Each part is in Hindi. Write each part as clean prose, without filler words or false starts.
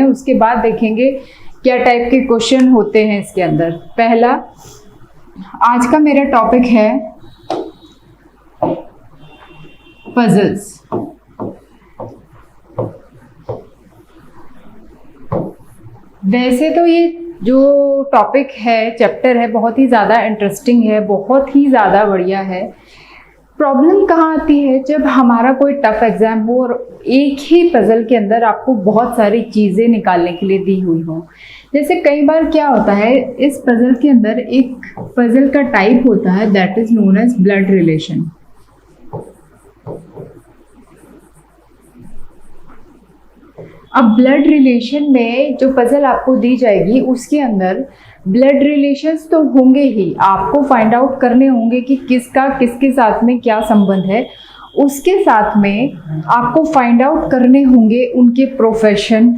उसके बाद देखेंगे क्या टाइप के क्वेश्चन होते हैं इसके अंदर। पहला, आज का मेरा टॉपिक है पजल्स। वैसे तो ये जो टॉपिक है, चैप्टर है, बहुत ही ज़्यादा इंटरेस्टिंग है, बहुत ही ज़्यादा बढ़िया है। प्रॉब्लम कहाँ आती है, जब हमारा कोई टफ एग्जाम हो और एक ही पजल के अंदर आपको बहुत सारी चीज़ें निकालने के लिए दी हुई हो। जैसे कई बार क्या होता है, इस पजल के अंदर एक पजल का टाइप होता है that is known as blood relation. अब ब्लड रिलेशन में जो पजल आपको दी जाएगी उसके अंदर ब्लड रिलेशंस तो होंगे ही, आपको फाइंड आउट करने होंगे कि किसका किसके साथ में क्या संबंध है। उसके साथ में आपको फाइंड आउट करने होंगे उनके profession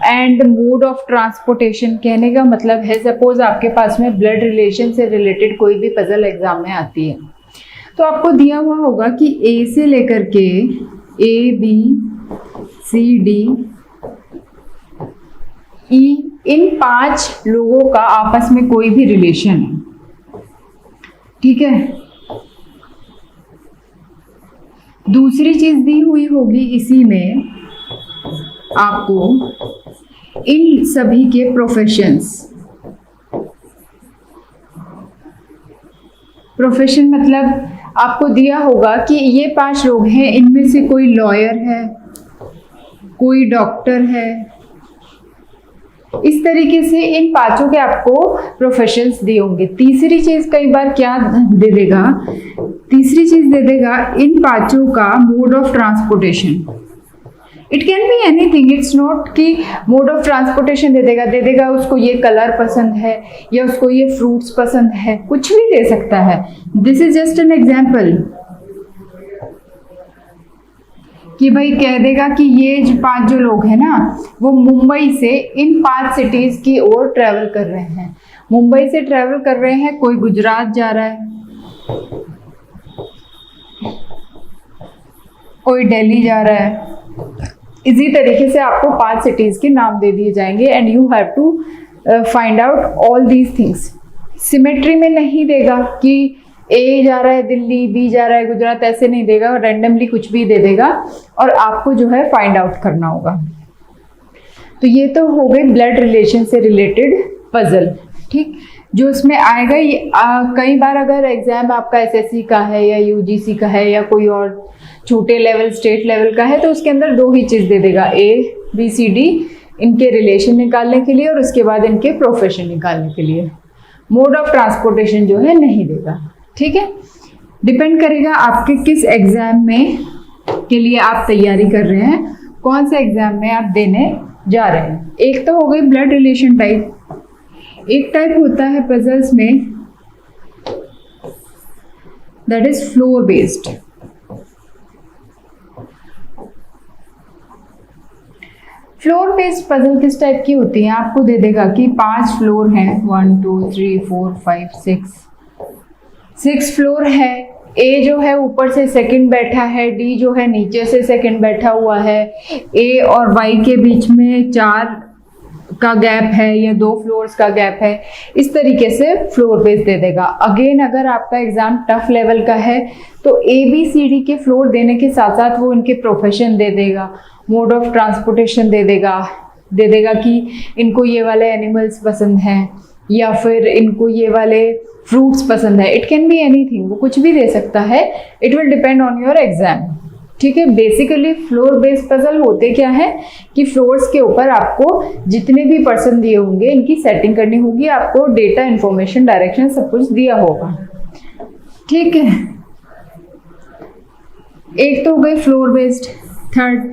and mode of transportation. कहने का मतलब है, सपोज आपके पास में ब्लड रिलेशन से रिलेटेड कोई भी पजल एग्जाम में आती है तो आपको दिया हुआ होगा कि ए से लेकर के ए, बी, सी, डी, ई, इन 5 लोगों का आपस में कोई भी रिलेशन है। ठीक है, दूसरी चीज दी हुई होगी इसी में आपको इन सभी के प्रोफेशंस। प्रोफेशन मतलब आपको दिया होगा कि ये 5 लोग हैं, इनमें से कोई लॉयर है, कोई डॉक्टर है। इस तरीके से इन 5 के आपको प्रोफेशंस दिए होंगे। तीसरी चीज कई बार क्या दे देगा, तीसरी चीज दे देगा इन 5 का mode of transportation. It can be anything, it's not कि मोड ऑफ ट्रांसपोर्टेशन दे देगा उसको ये कलर पसंद है या उसको ये फ्रूट्स पसंद है, कुछ भी दे सकता है। This is just an example कि भाई कह देगा कि ये जो 5 जो लोग हैं ना, वो मुंबई से इन 5 सिटीज की ओर ट्रैवल कर रहे हैं। मुंबई से ट्रैवल कर रहे हैं, कोई गुजरात जा रहा है, कोई दिल्ली जा रहा है। इसी तरीके से आपको 5 सिटीज के नाम दे दिए जाएंगे and you have to find out all these things. Symmetry में नहीं देगा कि ए जा रहा है दिल्ली, बी जा रहा है गुजरात, ऐसे नहीं देगा, रैंडमली कुछ भी दे देगा और आपको जो है फाइंड आउट करना होगा। तो ये तो हो गई ब्लड रिलेशन से रिलेटेड पजल। ठीक, जो इसमें आएगा ये कई बार अगर एग्जाम आपका एसएससी का है या यूजीसी का है या कोई और छोटे लेवल स्टेट लेवल का है तो उसके अंदर 2 ही चीज दे देगा, ए, बी, सी, डी, इनके रिलेशन निकालने के लिए और उसके बाद इनके प्रोफेशन निकालने के लिए। मोड ऑफ ट्रांसपोर्टेशन जो है नहीं देगा। ठीक है, डिपेंड करेगा आपके किस एग्जाम में के लिए आप तैयारी कर रहे हैं, कौन सा एग्जाम में आप देने जा रहे हैं। एक तो हो गई ब्लड रिलेशन टाइप, एक टाइप होता है पजल्स में that is floor based. Floor based puzzle किस टाइप की होती है, आपको दे देगा कि 5 फ्लोर हैं, 1 2 3 4 5 6 फ्लोर है। ए जो है ऊपर से सेकंड बैठा है, डी जो है नीचे से सेकंड बैठा हुआ है, ए और वाई के बीच में 4 का गैप है या 2 फ्लोर्स का गैप है। इस तरीके से फ्लोर बेस दे देगा। अगेन अगर आपका एग्जाम टफ लेवल का है तो ए बी सी डी के फ्लोर देने के साथ साथ वो इनके प्रोफेशन दे देगा, मोड ऑफ ट्रांसपोर्टेशन दे देगा कि इनको ये वाले एनिमल्स पसंद हैं या फिर इनको ये वाले फ्रूट्स पसंद है। इट कैन बी एनीथिंग, वो कुछ भी दे सकता है। It will depend on your exam. ठीक है, बेसिकली फ्लोर बेस्ड पजल होते क्या है कि फ्लोर्स के ऊपर आपको जितने भी पर्सन दिए होंगे इनकी सेटिंग करनी होगी, आपको डेटा, इंफॉर्मेशन, डायरेक्शन सब कुछ दिया होगा। ठीक है, एक तो हो गई फ्लोर बेस्ड। थर्ड,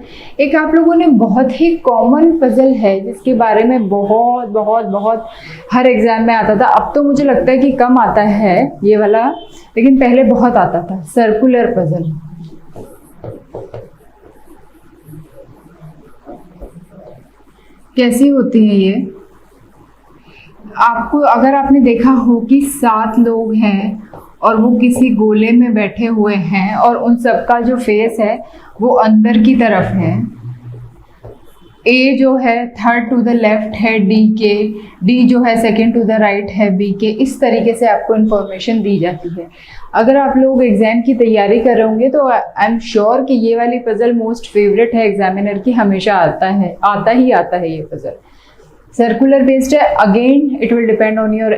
एक आप लोगों ने बहुत ही कॉमन पजल है जिसके बारे में बहुत बहुत बहुत हर एग्जाम में आता था। अब तो मुझे लगता है कि कम आता है ये वाला, लेकिन पहले बहुत आता था, सर्कुलर पजल। कैसी होती है ये, आपको अगर आपने देखा हो कि 7 लोग हैं और वो किसी गोले में बैठे हुए हैं और उन सबका जो फेस है वो अंदर की तरफ है, ए जो है थर्ड टू द लेफ्ट है डी के, डी जो है सेकंड टू द राइट है बी के। इस तरीके से आपको इन्फॉर्मेशन दी जाती है। अगर आप लोग एग्जाम की तैयारी कर रहे होंगे तो आई एम श्योर कि ये वाली पजल मोस्ट फेवरेट है एग्जामिनर की, हमेशा आता है ये पजल। सर्कुलर बेस्ड है, again it will depend on your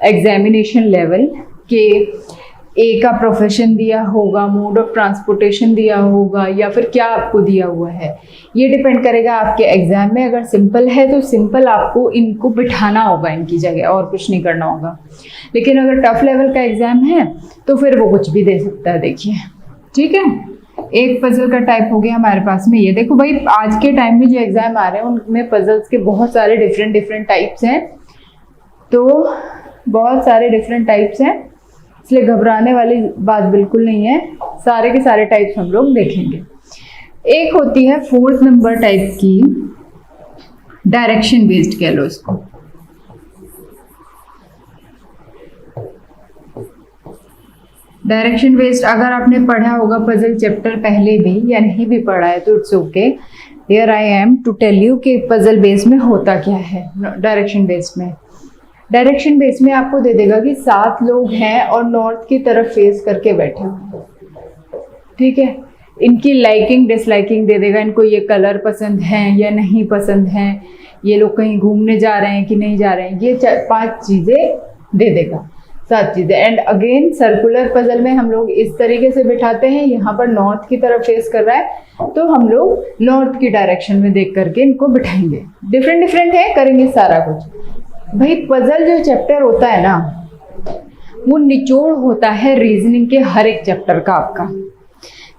examination level के ए का प्रोफेशन दिया होगा, मोड ऑफ ट्रांसपोर्टेशन दिया होगा, या फिर क्या आपको दिया हुआ है, ये डिपेंड करेगा आपके एग्जाम में। अगर सिंपल है तो सिंपल आपको इनको बिठाना होगा इनकी जगह, और कुछ नहीं करना होगा। लेकिन अगर टफ लेवल का एग्जाम है तो फिर वो कुछ भी दे सकता है। देखिए, ठीक है, एक पजल का टाइप हो गया हमारे पास में। ये देखो भाई, आज के टाइम में जो एग्जाम आ रहे हैं उनमें पजल्स के बहुत सारे डिफरेंट टाइप्स हैं, तो बहुत सारे डिफरेंट टाइप्स हैं, इसलिए घबराने वाली बात बिल्कुल नहीं है। सारे के सारे टाइप्स हम लोग देखेंगे। एक होती है 4th नंबर टाइप की, डायरेक्शन बेस्ड कह लो इसको। डायरेक्शन बेस्ड अगर आपने पढ़ा होगा पजल चैप्टर पहले भी या नहीं भी पढ़ा है तो it's okay, here I am to tell you कि पजल बेस में होता क्या है। डायरेक्शन बेस में आपको दे देगा कि 7 लोग हैं और नॉर्थ की तरफ फेस करके बैठे हुए, ठीक है। इनकी लाइकिंग डिसलाइकिंग दे देगा, इनको ये कलर पसंद है या नहीं पसंद है, ये लोग कहीं घूमने जा रहे हैं कि नहीं जा रहे हैं, ये 5 चीज़ें दे देगा, 7 चीज़ें। एंड अगेन सर्कुलर पजल में हम लोग इस तरीके से बिठाते हैं, यहाँ पर नॉर्थ की तरफ फेस कर रहा है तो हम लोग नॉर्थ की डायरेक्शन में देख करके इनको बिठाएंगे। डिफरेंट है, करेंगे सारा कुछ। भाई पजल जो चैप्टर होता है ना, वो निचोड़ होता है रीजनिंग के हर एक चैप्टर का। आपका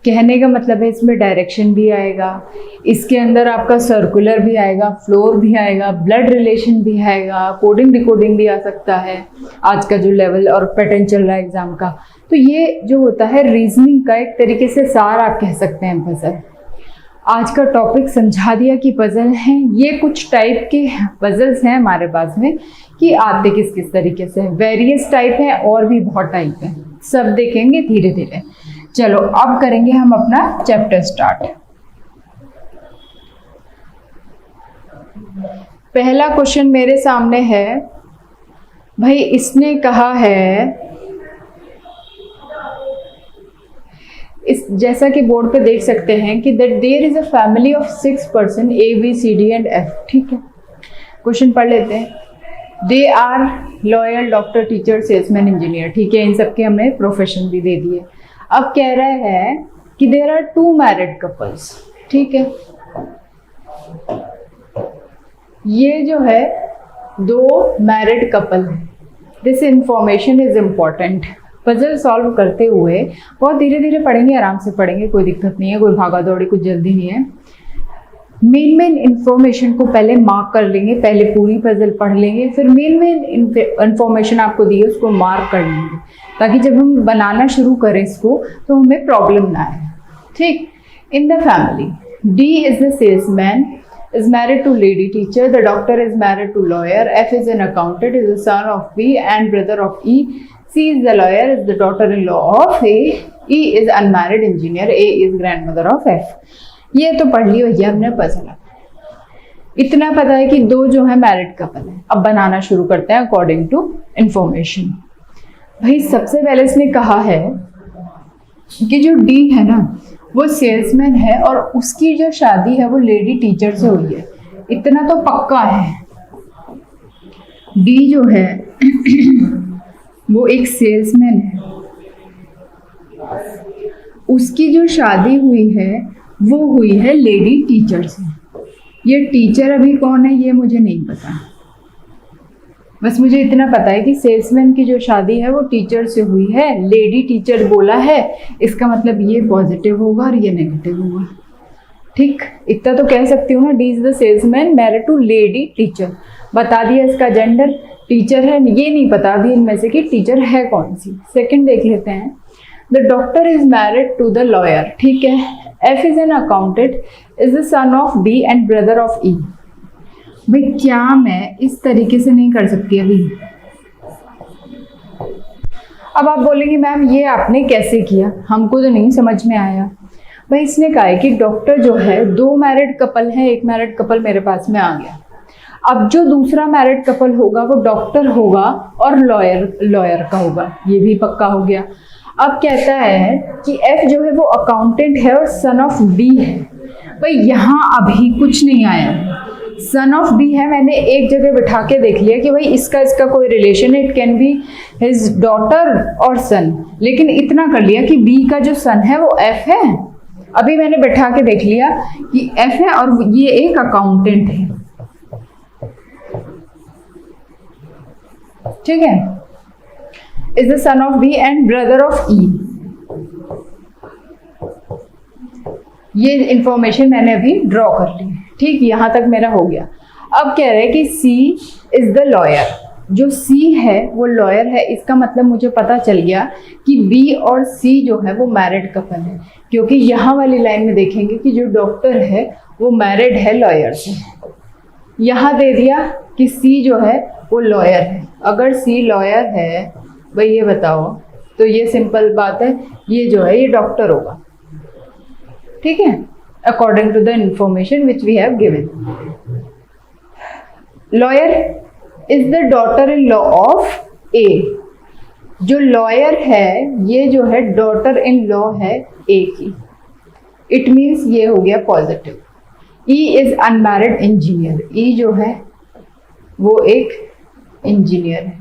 कहने का मतलब है इसमें डायरेक्शन भी आएगा, इसके अंदर आपका सर्कुलर भी आएगा, फ्लोर भी आएगा, ब्लड रिलेशन भी आएगा, कोडिंग डिकोडिंग भी आ सकता है, आज का जो लेवल और पैटर्न चल रहा है एग्जाम का। तो ये जो होता है रीजनिंग का एक तरीके से सार आप कह सकते हैं पजल। आज का टॉपिक समझा दिया कि पजल हैं, ये कुछ टाइप के पजल्स हैं हमारे पास में कि आते किस किस तरीके से, वेरियस टाइप हैं और भी बहुत टाइप हैं, सब देखेंगे धीरे धीरे। चलो अब करेंगे हम अपना चैप्टर स्टार्ट। पहला क्वेश्चन मेरे सामने है, भाई इसने कहा है, इस जैसा कि बोर्ड पे देख सकते हैं कि that there is a family of 6 person A B C D and F, ठीक है। क्वेश्चन पढ़ लेते हैं। They are lawyer, doctor, teacher, salesman, engineer, ठीक है। इन सबके हमने प्रोफेशन भी दे दिए। अब कह रहा है कि देयर आर 2 मैरिड कपल्स, ठीक है। ये जो है 2 मैरिड कपल है। This information is important. Puzzle solve करते हुए बहुत धीरे धीरे पढ़ेंगे, आराम से पढ़ेंगे, कोई दिक्कत नहीं है, कोई भागा दौड़ी कुछ जल्दी नहीं है। मेन इंफॉर्मेशन को पहले मार्क कर लेंगे, पहले पूरी पजल पढ़ लेंगे, फिर मेन इंफॉर्मेशन आपको दी है उसको मार्क कर लेंगे, ताकि जब हम बनाना शुरू करें इसको तो हमें प्रॉब्लम ना आए, ठीक। In the family, D is the salesman, is married to lady teacher, the doctor is married to lawyer, F is an accountant, is the son of B and brother of E, C is the lawyer, is the daughter-in-law of A, E is unmarried engineer, A is grandmother of F। ये तो पढ़ ली भैया हमने पजल। इतना पता है कि 2 जो है मैरिड कपल है। अब बनाना शुरू करते हैं अकॉर्डिंग टू इंफॉर्मेशन। भाई सबसे पहले इसने कहा है कि जो D है ना वो सेल्समैन है और उसकी जो शादी है वो लेडी टीचर से हुई है, इतना तो पक्का है। डी जो है वो एक सेल्समैन है, उसकी जो शादी हुई है वो हुई है लेडी टीचर से। ये टीचर अभी कौन है ये मुझे नहीं पता, बस मुझे इतना पता है कि सेल्समैन की जो शादी है वो टीचर से हुई है। लेडी टीचर बोला है, इसका मतलब ये पॉजिटिव होगा और ये नेगेटिव होगा, ठीक। इतना तो कह सकती हूँ ना, D is the salesman married to lady teacher. बता दिया इसका जेंडर टीचर है, ये नहीं पता अभी इनमें से कि टीचर है कौन सी। सेकंड देख लेते हैं, the doctor is married to the lawyer, ठीक है। F is an accountant, is the son of B and brother of E. भाई क्या मैं इस तरीके से नहीं कर सकती अभी? अब आप बोलेंगे मैम ये आपने कैसे किया, हमको तो नहीं समझ में आया। भाई इसने कहा है कि डॉक्टर जो है, 2 मैरिड कपल है, एक मैरिड कपल मेरे पास में आ गया। अब जो दूसरा मैरिड कपल होगा वो डॉक्टर होगा और लॉयर का होगा, ये भी पक्का हो गया। अब कहता है कि एफ जो है वो अकाउंटेंट है और सन ऑफ बी है। भाई यहाँ अभी कुछ नहीं आया है, सन ऑफ बी है, मैंने एक जगह बिठा के देख लिया कि भाई इसका कोई रिलेशन है, it can be his daughter और सन, लेकिन इतना कर लिया कि बी का जो सन है वो एफ है। अभी मैंने बैठा के देख लिया कि एफ है और ये एक अकाउंटेंट है, ठीक है। Is the son of B and brother of E. ये इंफॉर्मेशन मैंने अभी ड्रॉ कर ली, ठीक, यहां तक मेरा हो गया। अब कह रहे हैं कि सी इज द लॉयर, जो सी है वो लॉयर है। इसका मतलब मुझे पता चल गया कि बी और सी जो है वो मैरिड कपल है, क्योंकि यहाँ वाली लाइन में देखेंगे कि जो डॉक्टर है वो मैरिड है लॉयर से। यहाँ दे दिया कि सी जो है वो लॉयर है। अगर सी लॉयर है भाई ये बताओ, तो ये सिंपल बात है, ये जो है ये डॉक्टर होगा, ठीक है, according to the information which we have given. Lawyer is the daughter in law of A. जो लॉयर है ये जो है डॉटर इन लॉ है ए की। इट मीन्स ये हो गया positive. E is unmarried engineer. E जो है वो एक इंजीनियर है।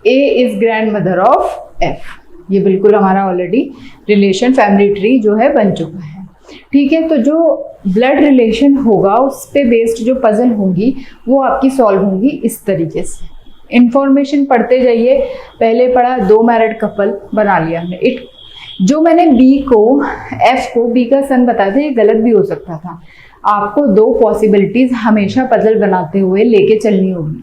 A is grandmother of F. ये बिल्कुल हमारा ऑलरेडी रिलेशन फैमिली ट्री जो है बन चुका है, ठीक है। तो जो ब्लड रिलेशन होगा उस पे बेस्ड जो पजल होंगी वो आपकी सॉल्व होंगी इस तरीके से। इंफॉर्मेशन पढ़ते जाइए। पहले पढ़ा 2 मैरिड कपल, बना लिया हमने। जो मैंने बी को एफ को बी का सन बताया था, ये गलत भी हो सकता था। आपको 2 पॉसिबिलिटीज हमेशा पजल बनाते हुए लेके चलनी होगी।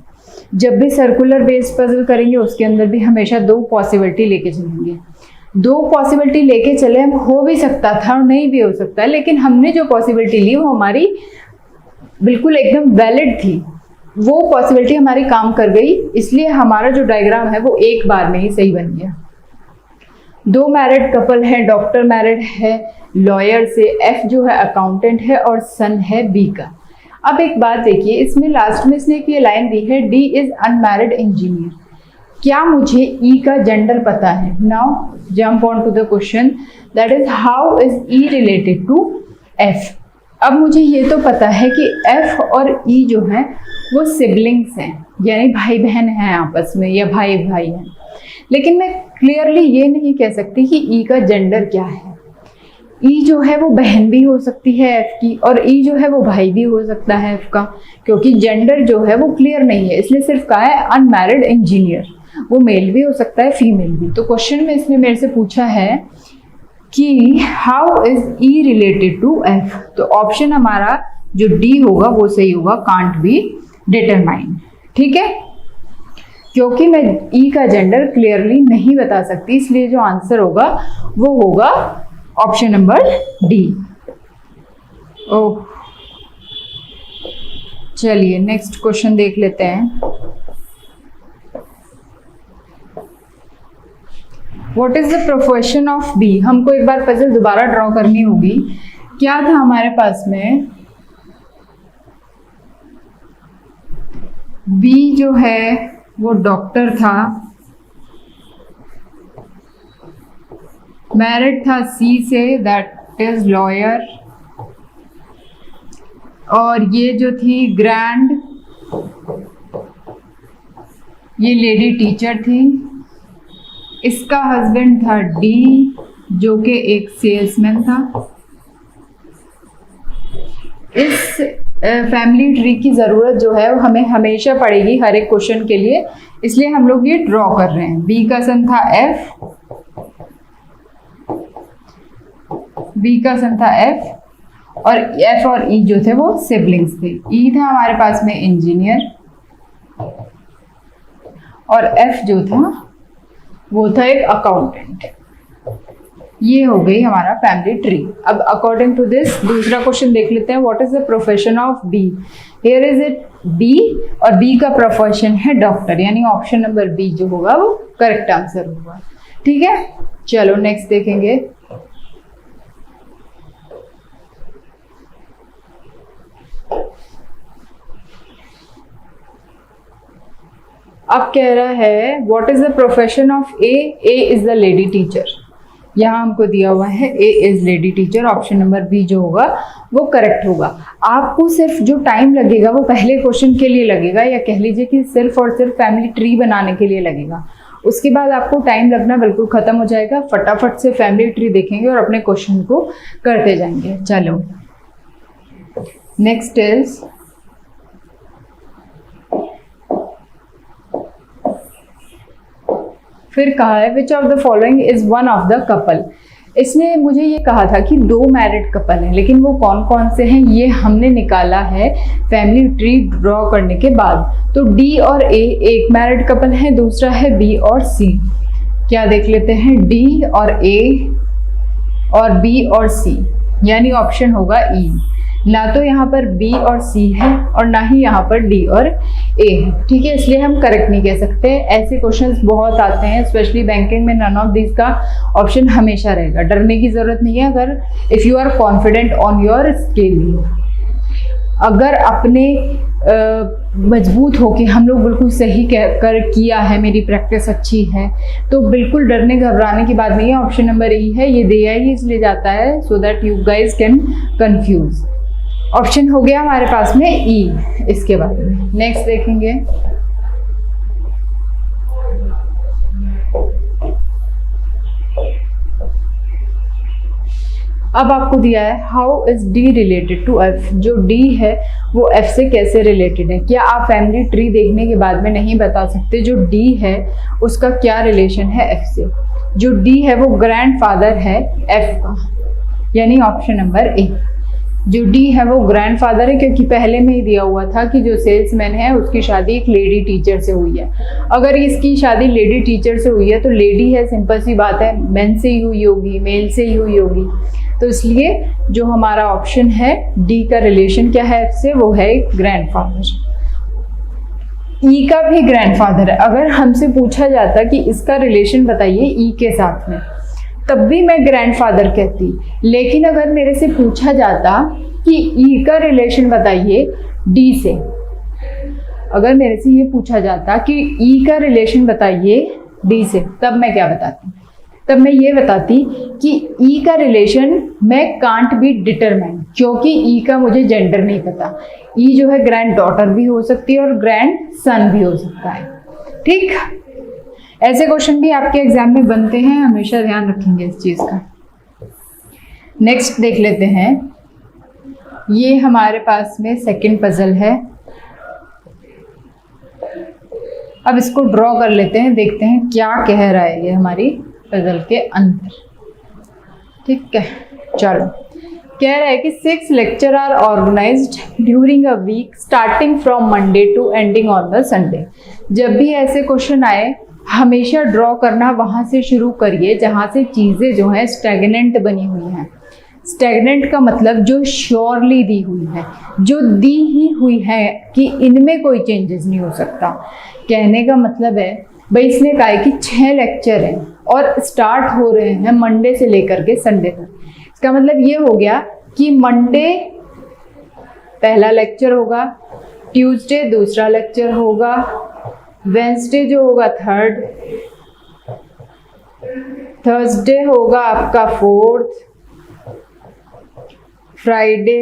जब भी सर्कुलर बेस्ड पजल करेंगे उसके अंदर भी हमेशा 2 पॉसिबिलिटी लेके चलेंगे। 2 पॉसिबिलिटी लेके चले, हम हो भी सकता था और नहीं भी हो सकता है, लेकिन हमने जो पॉसिबिलिटी ली वो हमारी बिल्कुल एकदम वैलिड थी। वो पॉसिबिलिटी हमारी काम कर गई, इसलिए हमारा जो डायग्राम है वो एक बार में ही सही बन गया। 2 मैरिड कपल है, डॉक्टर मैरिड है लॉयर से, एफ जो है अकाउंटेंट है और सन है बी का। अब एक बात देखिए, इसमें लास्ट में इसने एक ये लाइन दी है, डी इज अनमैरिड इंजीनियर। क्या मुझे ई का जेंडर पता है? Now jump on to the question, that is how is E related to F. अब मुझे ये तो पता है कि एफ और ई जो है वो सिबलिंग्स हैं, यानी भाई बहन हैं आपस में या भाई भाई हैं, लेकिन मैं क्लियरली ये नहीं कह सकती कि ई का जेंडर क्या है। ई जो है वो बहन भी हो सकती है एफ की, और ई जो है वो भाई भी हो सकता है एफ का, क्योंकि जेंडर जो है वो क्लियर नहीं है, इसलिए सिर्फ कहा है अनमैरिड इंजीनियर। वो मेल भी हो सकता है फीमेल भी। तो क्वेश्चन में इसने मेरे से पूछा है कि how is E related to F, तो ऑप्शन हमारा जो डी होगा वो सही होगा, कांट बी डिटरमाइन, ठीक है। क्योंकि मैं ई का जेंडर क्लियरली नहीं बता सकती, इसलिए जो आंसर होगा वो होगा ऑप्शन नंबर डी। ओह, चलिए नेक्स्ट क्वेश्चन देख लेते हैं। What is the profession of B? हमको एक बार पजल दोबारा ड्रॉ करनी होगी। क्या था हमारे पास में? बी जो है वो डॉक्टर था, मैरिड था सी से, दैट इज लॉयर, और ये जो थी ग्रैंड, ये लेडी टीचर थी। इसका हस्बैंड था डी जो कि एक सेल्समैन था। इस फैमिली ट्री की ज़रूरत जो है वो हमें हमेशा पड़ेगी हर एक क्वेश्चन के लिए, इसलिए हम लोग ये ड्रॉ कर रहे हैं। बी का सन था एफ, बी का सन था एफ, और एफ और ई जो थे वो सिबलिंग्स थे। ई था हमारे पास में इंजीनियर, और एफ जो था वो था एक अकाउंटेंट। ये हो गई हमारा फैमिली ट्री। अब अकॉर्डिंग टू दिस दूसरा क्वेश्चन देख लेते हैं। What is the profession of B? Here is it B, और बी का प्रोफेशन है डॉक्टर, यानी ऑप्शन नंबर बी जो होगा वो करेक्ट आंसर होगा, ठीक है। चलो नेक्स्ट देखेंगे। अब कह रहा है what is the profession of A is the lady teacher. यहाँ हमको दिया हुआ है A is lady teacher, option number B जो होगा वो करेक्ट होगा। आपको सिर्फ जो टाइम लगेगा वो पहले क्वेश्चन के लिए लगेगा, या कह लीजिए कि सिर्फ और सिर्फ फैमिली ट्री बनाने के लिए लगेगा। उसके बाद आपको टाइम लगना बिल्कुल खत्म हो जाएगा, फटाफट से फैमिली ट्री देखेंगे और अपने क्वेश्चन को करते जाएंगे। चलो नेक्स्ट इज फिर कहा है which of the following is one of the couple. इसने मुझे ये कहा था कि 2 मैरिड कपल हैं, लेकिन वो कौन कौन से हैं ये हमने निकाला है फैमिली ट्री ड्रॉ करने के बाद। तो डी और ए एक मैरिड कपल है, दूसरा है बी और सी। क्या देख लेते हैं, डी और ए और बी और सी, यानी ऑप्शन होगा ई। ना तो यहाँ पर बी और सी है और ना ही यहाँ पर डी और ए है, ठीक है, इसलिए हम करेक्ट नहीं कह सकते। ऐसे क्वेश्चंस बहुत आते हैं, स्पेशली बैंकिंग में नन ऑफ दिस का ऑप्शन हमेशा रहेगा, डरने की जरूरत नहीं है। अगर if you are confident on your skill, अगर अपने मजबूत हो कि हम लोग बिल्कुल सही कर किया है, मेरी प्रैक्टिस अच्छी है, तो बिल्कुल डरने घबराने की बात नहीं है। ऑप्शन नंबर ई है, ये दिया ही इसलिए जाता है so that you guys can confuse. Option हो गया हमारे पास में ई इसके बारे में। नेक्स्ट देखेंगे, अब आपको दिया है how is D related to F. जो डी है वो एफ से कैसे रिलेटेड है। क्या आप फैमिली ट्री देखने के बाद में नहीं बता सकते जो डी है उसका क्या रिलेशन है एफ से। जो डी है वो ग्रैंडफादर है एफ का, यानी ऑप्शन नंबर ए। जो डी है वो ग्रैंडफादर है, क्योंकि पहले में ही दिया हुआ था कि जो सेल्समैन है उसकी शादी एक लेडी टीचर से हुई है। अगर इसकी शादी लेडी टीचर से हुई है तो लेडी है, सिंपल सी बात है, मेन से ही हुई होगी, मेल से ही हुई होगी। तो इसलिए जो हमारा ऑप्शन है डी का रिलेशन क्या है एफ से, वो है ग्रैंडफादर। ई का भी ग्रैंडफादर है। अगर हमसे पूछा जाता कि इसका रिलेशन बताइए ई के साथ में, तब भी मैं ग्रैंडफादर कहती। लेकिन अगर मेरे से पूछा जाता कि ई का रिलेशन बताइए डी से, अगर मेरे से ये पूछा जाता कि ई का रिलेशन बताइए डी से, तब मैं क्या बताती? तब मैं ये बताती कि ई का रिलेशन मैं कांट बी डिटरमाइन, क्योंकि ई का मुझे जेंडर नहीं पता। ई जो है ग्रैंड डॉटर भी हो सकती है और ग्रैंड सन भी हो सकता है। ठीक, ऐसे क्वेश्चन भी आपके एग्जाम में बनते हैं, हमेशा ध्यान रखेंगे इस चीज का। नेक्स्ट देख लेते हैं, ये हमारे पास में सेकंड पजल है। अब इसको ड्रॉ कर लेते हैं, देखते हैं क्या कह रहा है ये हमारी पजल के अंदर। ठीक है, चलो। कह रहा है कि 6 lecture are organised during a week starting from Monday to ending on the Sunday. जब भी ऐसे क्वेश्चन आए हमेशा ड्रॉ करना वहाँ से शुरू करिए जहाँ से चीज़ें जो हैं स्टैग्नेंट बनी हुई हैं। स्टैग्नेंट का मतलब जो श्योरली दी हुई है, जो दी ही हुई है कि इनमें कोई चेंजेस नहीं हो सकता। कहने का मतलब है भाई, इसने कहा है कि 6 लेक्चर हैं और स्टार्ट हो रहे हैं मंडे से लेकर के संडे तक। इसका मतलब ये हो गया कि मंडे पहला लेक्चर होगा, ट्यूसडे दूसरा लेक्चर होगा, वेंसडे जो होगा थर्ड, थर्सडे होगा आपका fourth, Friday,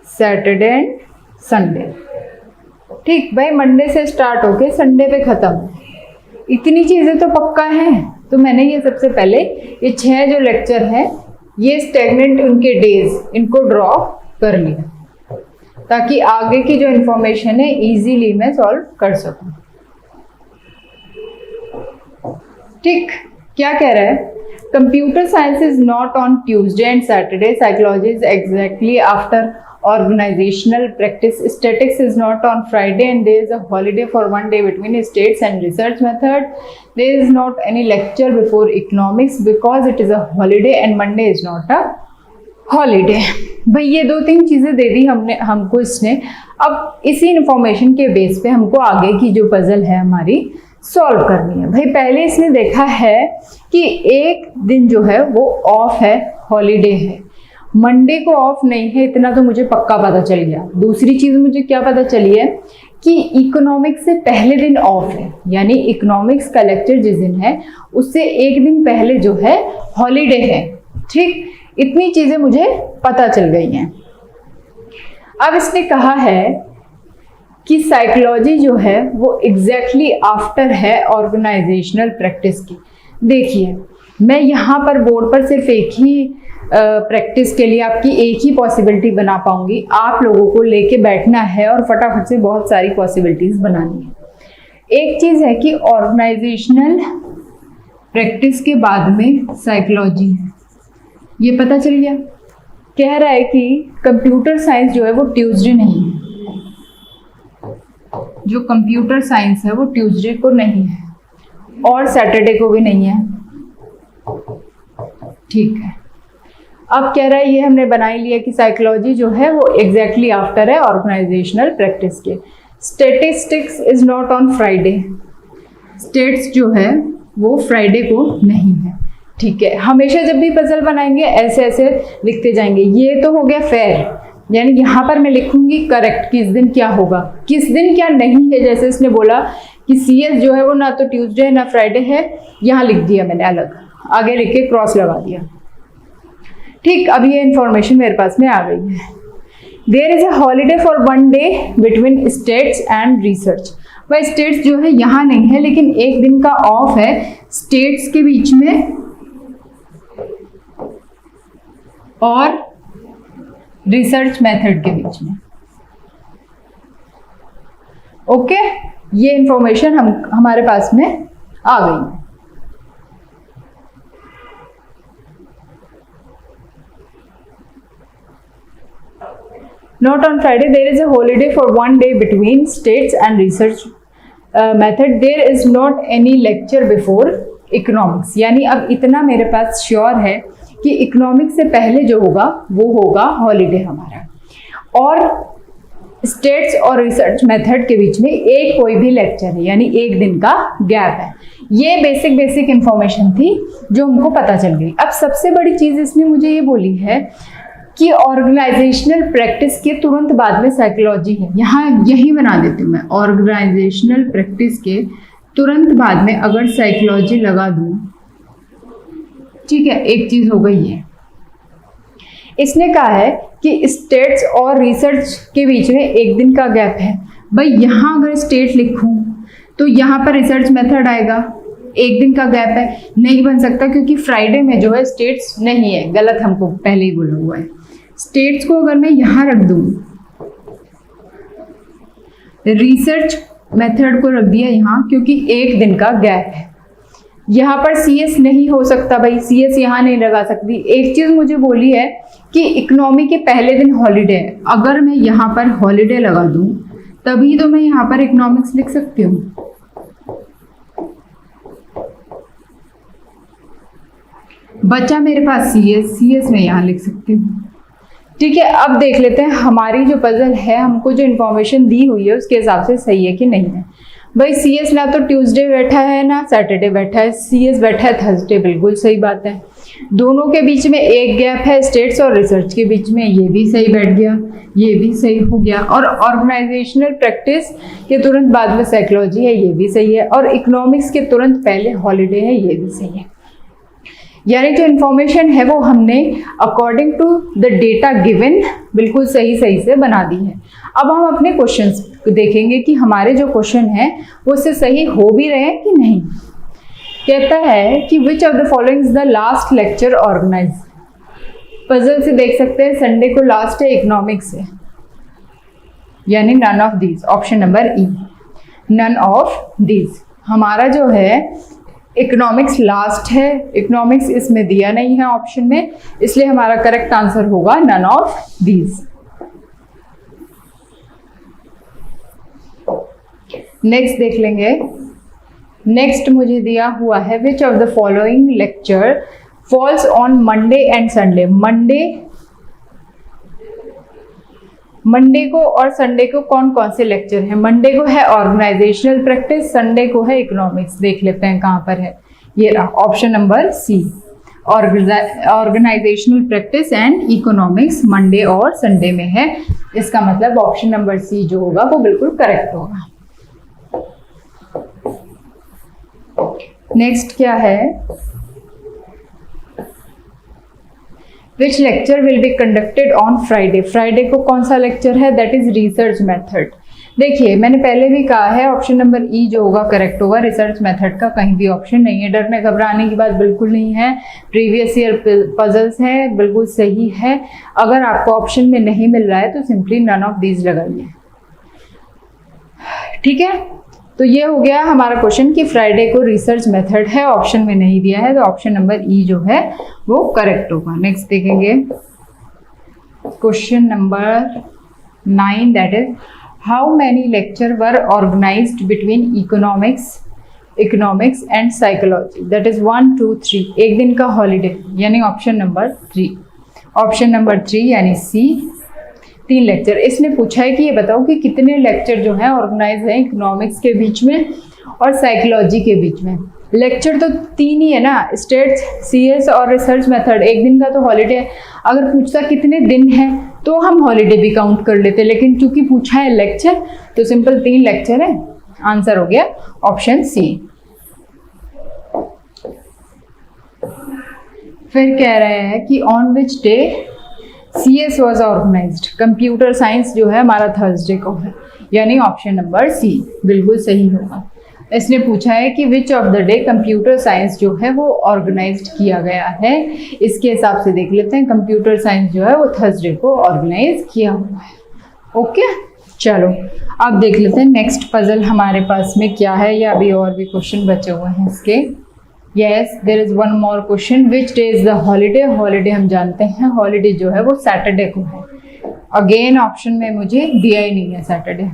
Saturday and Sunday. ठीक भाई, मंडे से स्टार्ट होके संडे पे खत्म। इतनी चीजें तो पक्का हैं। तो मैंने ये सबसे पहले ये 6 जो लेक्चर हैं ये स्टैग्नेंट उनके डेज, इनको ड्रॉ कर लिया ताकि आगे की जो इंफॉर्मेशन है इजीली मैं सॉल्व कर सकूं। ठीक, क्या कह रहा है? Computer science is not on Tuesday and Saturday, psychology is exactly after organizational practice, statistics is not on Friday and there is a holiday for one day between states and research method, there is not any lecture before economics because it is a holiday and Monday is not a holiday। भाई ये 2-3 चीज़ें दे दी हमको इसने। अब इसी इंफॉर्मेशन के बेस पे हमको आगे की जो पजल है हमारी सॉल्व करनी है। भाई पहले इसने देखा है कि एक दिन जो है वो ऑफ है, हॉलीडे है, मंडे को ऑफ नहीं है, इतना तो मुझे पक्का पता चल गया। दूसरी चीज मुझे क्या पता चली है कि इकोनॉमिक्स से पहले दिन ऑफ है, यानी इकोनॉमिक्स का लेक्चर जिस दिन है उससे एक दिन पहले जो है हॉलीडे है। ठीक, इतनी चीजें मुझे पता चल गई हैं। अब इसने कहा है कि साइकोलॉजी जो है वो एग्जैक्टली आफ्टर है ऑर्गेनाइजेशनल प्रैक्टिस की। देखिए, मैं यहाँ पर बोर्ड पर सिर्फ एक ही प्रैक्टिस के लिए आपकी एक ही पॉसिबिलिटी बना पाऊंगी। आप लोगों को लेके बैठना है और फटाफट से बहुत सारी पॉसिबिलिटीज बनानी है। एक चीज है कि ऑर्गेनाइजेशनल प्रैक्टिस के बाद में साइकोलॉजी है, ये पता चल गया। कह रहा है कि कंप्यूटर साइंस जो है वो ट्यूसडे नहीं है, जो कंप्यूटर साइंस है वो ट्यूसडे को नहीं है और सैटरडे को भी नहीं है। ठीक है, अब कह रहा है, ये हमने बना ही लिया कि साइकोलॉजी जो है वो एग्जैक्टली आफ्टर है ऑर्गेनाइजेशनल प्रैक्टिस के। Statistics is not on Friday, states जो है वो फ्राइडे को नहीं है। ठीक है, हमेशा जब भी पजल बनाएंगे ऐसे ऐसे लिखते जाएंगे। ये तो हो गया फेयर, यानी यहाँ पर मैं लिखूंगी करेक्ट किस दिन क्या होगा, किस दिन क्या नहीं है। जैसे इसने बोला कि CS जो है वो ना तो ट्यूसडे है ना फ्राइडे है, यहाँ लिख दिया मैंने अलग, आगे लिख के क्रॉस लगा दिया। ठीक, अब ये इंफॉर्मेशन मेरे पास में आ गई है। There is a holiday for 1 day between states and research. वह स्टेट्स जो है यहाँ नहीं है, लेकिन एक दिन का ऑफ है स्टेट्स के बीच में और रिसर्च मेथड के बीच में। ओके, ये इंफॉर्मेशन हमारे पास में आ गई है। Not on Friday, there is a holiday for 1 day between states and research method. There is not any lecture before economics. यानी अब इतना मेरे पास श्योर है कि इकोनॉमिक्स से पहले जो होगा वो होगा हॉलीडे हमारा, और स्टेट्स और रिसर्च मेथड के बीच में एक कोई भी लेक्चर है, यानी एक दिन का गैप है। ये बेसिक इंफॉर्मेशन थी जो हमको पता चल गई। अब सबसे बड़ी चीज इसने मुझे ये बोली है कि ऑर्गेनाइजेशनल प्रैक्टिस के तुरंत बाद में साइकोलॉजी है। यहाँ यही बना देती हूँ मैं, ऑर्गेनाइजेशनल प्रैक्टिस के तुरंत बाद में अगर साइकोलॉजी लगा दूँ, ठीक है, एक चीज हो गई है। इसने कहा है कि स्टेट्स और रिसर्च के बीच में एक दिन का गैप है। भाई यहाँ अगर स्टेट लिखूं तो यहाँ पर रिसर्च मेथड आएगा, एक दिन का गैप है, नहीं बन सकता क्योंकि फ्राइडे में जो है स्टेट्स नहीं है, गलत हमको पहले ही बोला हुआ है। स्टेट्स को अगर मैं यहाँ रख दूं, रिसर्च मेथड को रख दिया यहाँ क्योंकि एक दिन का गैप है। यहाँ पर CS नहीं हो सकता भाई, CS यहाँ नहीं लगा सकती। एक चीज मुझे बोली है कि इकोनॉमी के पहले दिन हॉलीडे है, अगर मैं यहाँ पर हॉलीडे लगा दूं तभी तो मैं यहाँ पर इकोनॉमिक्स लिख सकती हूँ। बचा मेरे पास CS में यहाँ लिख सकती हूँ। ठीक है, अब देख लेते हैं हमारी जो पजल है, हमको जो इन्फॉर्मेशन दी हुई है उसके हिसाब से सही है कि नहीं है। भाई CS ना तो ट्यूसडे बैठा है ना सैटरडे बैठा है, CS बैठा है थर्सडे, बिल्कुल सही बात है। दोनों के बीच में एक गैप है, स्टेट्स और रिसर्च के बीच में, ये भी सही बैठ गया, ये भी सही हो गया। और ऑर्गेनाइजेशनल प्रैक्टिस के तुरंत बाद में साइकोलॉजी है, ये भी सही है। और इकोनॉमिक्स के तुरंत पहले हॉलीडे है, ये भी सही है। यानी जो इन्फॉर्मेशन है वो हमने according to the data given बिल्कुल सही से बना दी है। अब हम अपने क्वेश्चंस देखेंगे कि हमारे जो क्वेश्चन है वो उससे सही हो भी रहे हैं कि नहीं। कहता है कि which of the following is the last lecture organise. Puzzle से देख सकते हैं संडे को लास्ट है इकोनॉमिक्स से, यानी none of these, option number E, none of these. हमारा जो है इकोनॉमिक्स लास्ट है, इकोनॉमिक्स इसमें दिया नहीं है ऑप्शन में, इसलिए हमारा करेक्ट आंसर होगा नन ऑफ दीज। नेक्स्ट देख लेंगे। नेक्स्ट मुझे दिया हुआ है which of the following lecture falls on Monday and Sunday. Monday को और संडे को कौन कौन से लेक्चर हैं। मंडे को है ऑर्गेनाइजेशनल प्रैक्टिस, संडे को है इकोनॉमिक्स। देख लेते हैं कहाँ पर है, ये रहा option number C. Organisational practice and economics Monday और संडे में है। इसका मतलब ऑप्शन नंबर सी जो होगा वो बिल्कुल करेक्ट होगा। नेक्स्ट क्या है, which lecture will be conducted on Friday. Friday को कौन सा लेक्चर है, दैट इज रिसर्च मेथड। देखिए मैंने पहले भी कहा है ऑप्शन नंबर ई जो होगा करेक्ट होगा, रिसर्च मेथड का कहीं भी ऑप्शन नहीं है। डरने घबराने की बात बिल्कुल नहीं है, प्रीवियस ईयर पजल्स है, बिल्कुल सही है। अगर आपको ऑप्शन में नहीं मिल रहा है तो सिंपली नन ऑफ दीज लगाइए, ठीक है। तो ये हो गया हमारा क्वेश्चन कि फ्राइडे को रिसर्च मेथड है, ऑप्शन में नहीं दिया है, तो ऑप्शन नंबर ई जो है वो करेक्ट होगा। नेक्स्ट देखेंगे question number 9, that is how many lecture were organised between economics and psychology, that is 1 2 3। एक दिन का हॉलीडे यानी ऑप्शन नंबर 3, ऑप्शन नंबर 3 यानी सी 3 लेक्चर। इसने पूछा है कि ये बताओ कि कितने लेक्चर जो है ऑर्गेनाइज है इकोनॉमिक्स के बीच में और साइकोलॉजी के बीच में। लेक्चर तो 3 ही है ना, स्टेट्स, सीएस और रिसर्च मेथड। एक दिन का तो हॉलीडे है। अगर पूछता कितने दिन है तो हम हॉलीडे भी काउंट कर लेते, लेकिन चूंकि पूछा है लेक्चर तो सिंपल 3 लेक्चर है। आंसर हो गया ऑप्शन सी। फिर कह रहे हैं कि on which day CS was organised. Computer science जो है हमारा थर्सडे को है, यानी ऑप्शन नंबर सी बिल्कुल सही होगा। इसने पूछा है कि which of the day computer science जो है वो ऑर्गेनाइज्ड किया गया है। इसके हिसाब से देख लेते हैं, कंप्यूटर साइंस जो है वो थर्सडे को ऑर्गेनाइज किया हुआ है। ओके चलो अब देख लेते हैं नेक्स्ट पजल हमारे पास में क्या है, या अभी और भी क्वेश्चन बचे हुए हैं इसके। Yes there is one more question, which day is the holiday. Holiday हम जानते हैं हॉलीडे जो है वो सैटरडे को है। अगेन ऑप्शन में मुझे दिया ही नहीं है सैटरडे,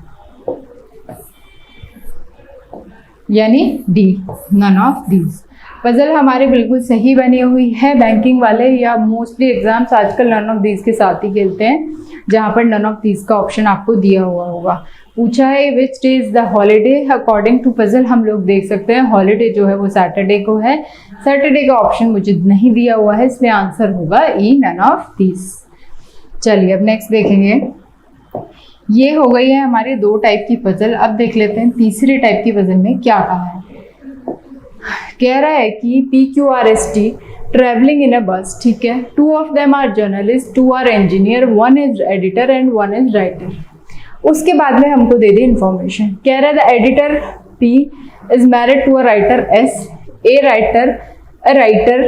यानी D none of these. Puzzle हमारी बिल्कुल सही बनी हुई है। बैंकिंग वाले या मोस्टली एग्जाम्स आजकल नन ऑफ दीज के साथ ही खेलते हैं, जहां पर नन ऑफ दीज का ऑप्शन आपको दिया हुआ होगा। पूछा है which day is the holiday. According to puzzle हम लोग देख सकते हैं हॉलीडे जो है वो सैटरडे को है। सैटरडे का ऑप्शन मुझे नहीं दिया हुआ है, इसलिए आंसर होगा ई नन ऑफ दीज। चलिए अब नेक्स्ट देखेंगे। ये हो गई है हमारे 2 टाइप की पजल। अब देख लेते हैं तीसरे टाइप की पजल में क्या कहा है। कह रहा है कि PQRST ट्रेवलिंग इन अ बस, ठीक है। 2 of them are journalist, 2 are engineer, 1 is editor and 1 is writer. उसके बाद में हमको दे दी इंफॉर्मेशन। कह रहा है the editor P is married to a writer S, A writer, a writer.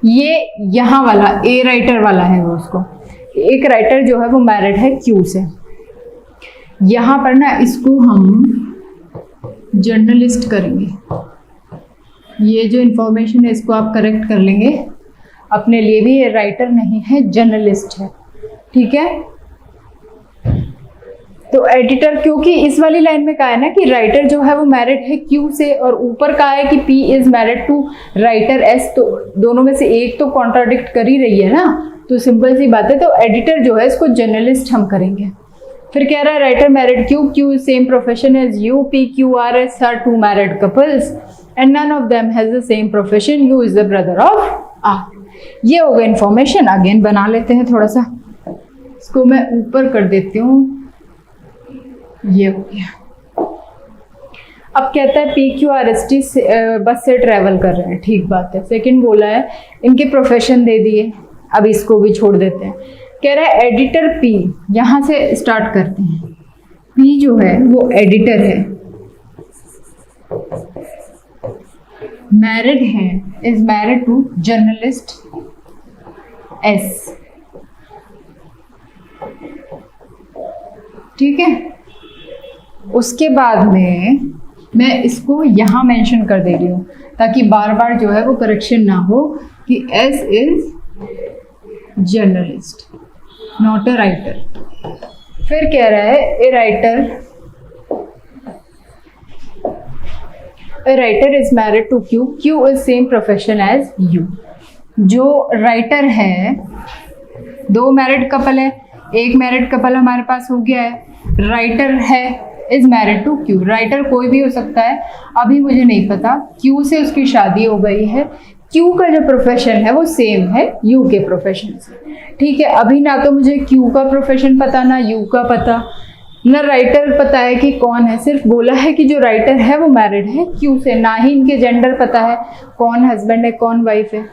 ये यहाँ वाला ए राइटर वाला है वो, उसको एक राइटर जो है वो मैरिड है Q से। यहाँ पर ना इसको हम जर्नलिस्ट करेंगे। ये जो इंफॉर्मेशन है इसको आप करेक्ट कर लेंगे अपने लिए भी। ये राइटर नहीं है, जर्नलिस्ट है, ठीक है। तो एडिटर, क्योंकि इस वाली लाइन में कहा है ना कि राइटर जो है वो मैरिड है Q से, और ऊपर कहा है कि P is married to writer S, तो दोनों में से एक तो कॉन्ट्राडिक्ट कर ही रही है ना, तो सिंपल सी बात है। तो एडिटर जो है इसको जर्नलिस्ट हम करेंगे। फिर कह रहा है writer married Q same profession as U, PQRS are 2 married couples and none of them has the same profession, U is the brother of R। ये हो गया इन्फॉर्मेशन। अगेन बना लेते हैं थोड़ा सा, इसको मैं ऊपर कर देती हूँ। ये हो गया। अब कहता है PQRST बस से ट्रेवल कर रहे हैं, ठीक बात है। सेकंड बोला है इनके प्रोफेशन दे दिए, अब इसको भी छोड़ देते हैं। कह रहा है एडिटर P, यहां से स्टार्ट करते हैं। P जो है वो एडिटर है, मैरिड है, is married to journalist S, ठीक है। उसके बाद में मैं इसको यहाँ मेंशन कर दे रही हूँ ताकि बार बार जो है वो करेक्शन ना हो कि S is journalist not a writer. फिर कह रहा है A writer is married to Q is same profession as U। जो राइटर है, 2 मैरिड कपल है, एक मैरिड कपल हमारे पास हो गया है। राइटर है is married to Q, writer कोई भी हो सकता है, अभी मुझे नहीं पता। Q से उसकी शादी हो गई है, क्यू का जो प्रोफेशन है वो सेम है यू के प्रोफेशन से। ठीक है, अभी ना तो मुझे क्यू का प्रोफेशन पता, ना यू का पता, ना राइटर पता है कि कौन है। सिर्फ बोला है कि जो राइटर है वो मैरिड है क्यू से, ना ही इनके जेंडर पता है, कौन हस्बैंड है कौन वाइफ है।